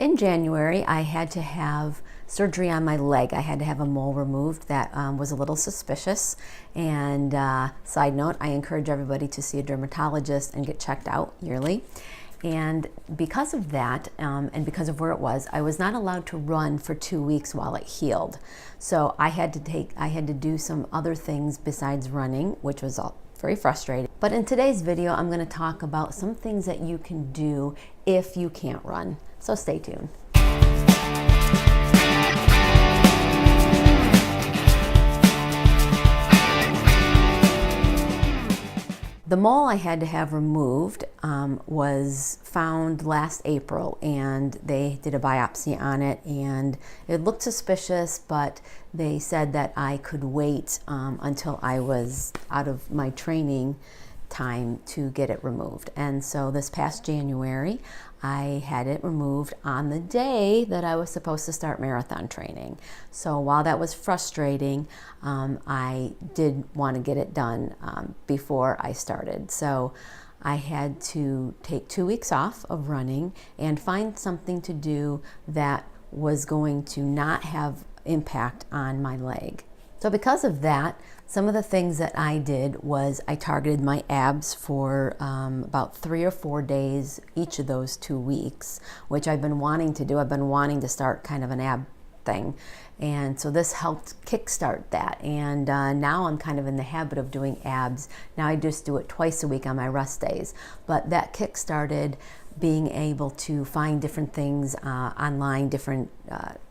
In January, I had to have surgery on my leg. I had to have a mole removed that was a little suspicious. And side note, I encourage everybody to see a dermatologist and get checked out yearly. And because of that, and because of where it was, I was not allowed to run for 2 weeks while it healed. So I had to do some other things besides running, which was all very frustrating. But in today's video, I'm going to talk about some things that you can do if you can't run. So stay tuned. The mole I had to have removed was found last April, and they did a biopsy on it, and it looked suspicious, but they said that I could wait until I was out of my training time to get it removed. And so this past January, I had it removed on the day that I was supposed to start marathon training. So while that was frustrating, I did want to get it done before I started. So I had to take 2 weeks off of running and find something to do that was going to not have impact on my leg. So because of that, some of the things that I did was I targeted my abs for about 3 or 4 days each of those 2 weeks, which I've been wanting to do. I've been wanting to start kind of an ab thing. And so this helped kickstart that. And now I'm kind of in the habit of doing abs. Now I just do it twice a week on my rest days. But that kickstarted being able to find different things online, different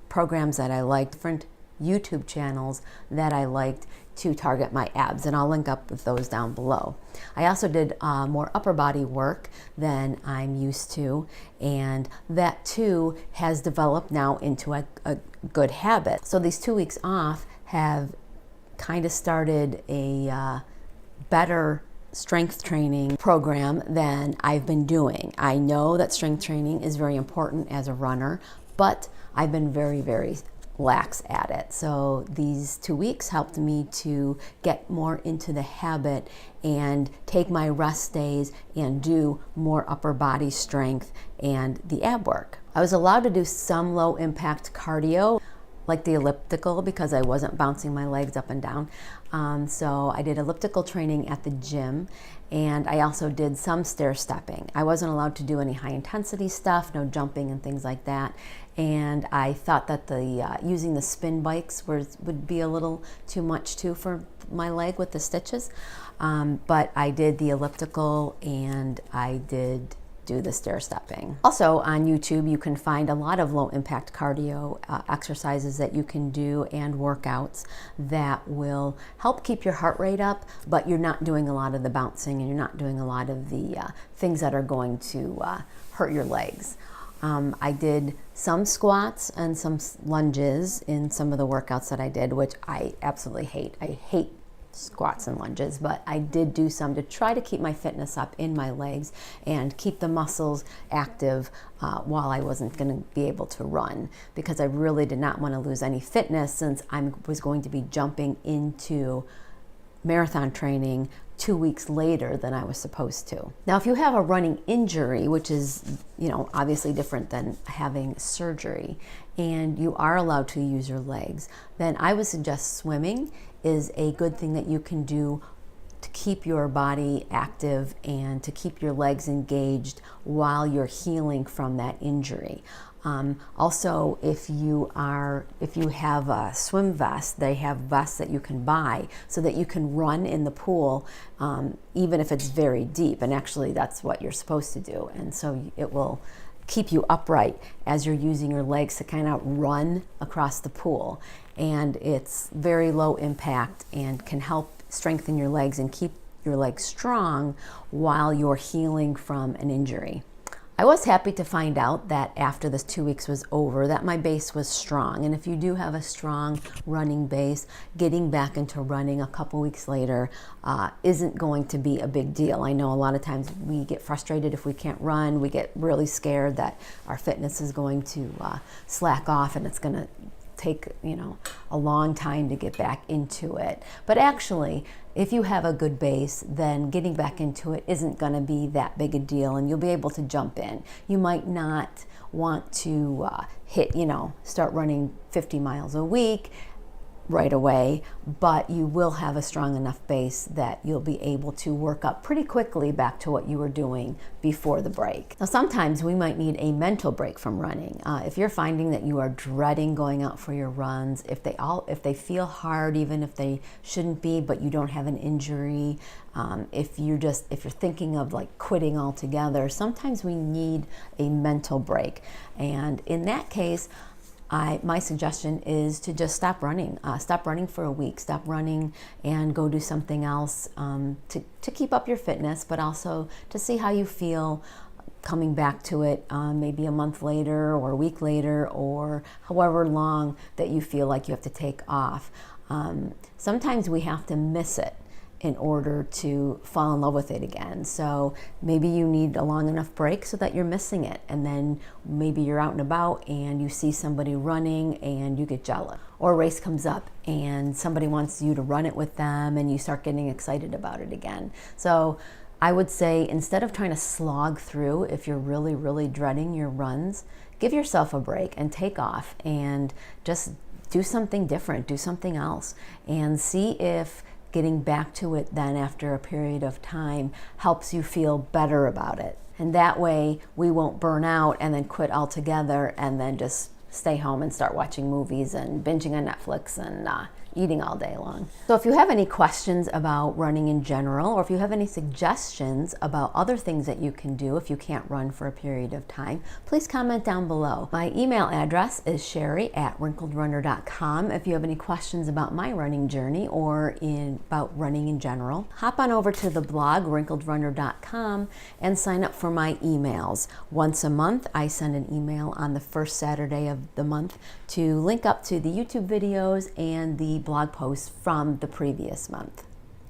programs that I liked, different YouTube channels that I liked to target my abs, and I'll link up with those down below. I also did more upper body work than I'm used to, and that too has developed now into a good habit. So these 2 weeks off have kind of started a better strength training program than I've been doing. I know that strength training is very important as a runner, but I've been very, very lax at it. So these 2 weeks helped me to get more into the habit and take my rest days and do more upper body strength and the ab work. I was allowed to do some low impact cardio, like the elliptical, because I wasn't bouncing my legs up and down. So I did elliptical training at the gym, and I also did some stair stepping. I wasn't allowed to do any high intensity stuff, no jumping and things like that. And I thought that the using the spin bikes would be a little too much too for my leg with the stitches. But I did the elliptical and I did do the stair stepping. Also on YouTube, you can find a lot of low impact cardio exercises that you can do and workouts that will help keep your heart rate up, but you're not doing a lot of the bouncing and you're not doing a lot of the things that are going to hurt your legs. I did some squats and some lunges in some of the workouts that I did, which I absolutely hate. I hate squats and lunges, but I did do some to try to keep my fitness up in my legs and keep the muscles active while I wasn't going to be able to run, because I really did not want to lose any fitness since I was going to be jumping into marathon training 2 weeks later than I was supposed to. Now, if you have a running injury, which is, obviously different than having surgery, and you are allowed to use your legs, then I would suggest swimming is a good thing that you can do to keep your body active and to keep your legs engaged while you're healing from that injury. Also, if you have a swim vest, they have vests that you can buy so that you can run in the pool even if it's very deep, and actually that's what you're supposed to do, and so it will keep you upright as you're using your legs to kind of run across the pool. And it's very low impact and can help strengthen your legs and keep your legs strong while you're healing from an injury. I was happy to find out that after this 2 weeks was over that my base was strong. And if you do have a strong running base, getting back into running a couple weeks later isn't going to be a big deal. I know a lot of times we get frustrated if we can't run. We get really scared that our fitness is going to slack off and it's going to take, a long time to get back into it. But actually, if you have a good base, then getting back into it isn't going to be that big a deal, and you'll be able to jump in. You might not want to start running 50 miles a week right away, but you will have a strong enough base that you'll be able to work up pretty quickly back to what you were doing before the break. Now, sometimes we might need a mental break from running. If you're finding that you are dreading going out for your runs, if they feel hard, even if they shouldn't be, but you don't have an injury, if you're thinking of like quitting altogether, sometimes we need a mental break. And in that case, my suggestion is to just stop running. Stop running for a week. Stop running and go do something else to keep up your fitness, but also to see how you feel coming back to it maybe a month later or a week later, or however long that you feel like you have to take off. Sometimes we have to miss it in order to fall in love with it again. So maybe you need a long enough break so that you're missing it, and then maybe you're out and about and you see somebody running and you get jealous, or a race comes up and somebody wants you to run it with them and you start getting excited about it again. So I would say, instead of trying to slog through, if you're really, really dreading your runs, give yourself a break and take off and just do something different, do something else, and see if getting back to it then after a period of time helps you feel better about it. And that way we won't burn out and then quit altogether and then just stay home and start watching movies and binging on Netflix and eating all day long. So if you have any questions about running in general, or if you have any suggestions about other things that you can do if you can't run for a period of time, please comment down below. My email address is sherry@wrinkledrunner.com. If you have any questions about my running journey or about running in general, hop on over to the blog wrinkledrunner.com and sign up for my emails. Once a month, I send an email on the first Saturday of the month to link up to the YouTube videos and the blog posts from the previous month.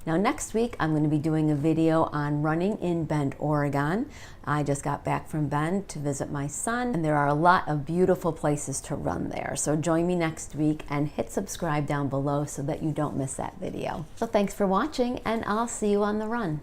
Now, next week I'm going to be doing a video on running in Bend, Oregon. I just got back from Bend to visit my son, and there are a lot of beautiful places to run there. So join me next week and hit subscribe down below so that you don't miss that video. So thanks for watching, and I'll see you on the run.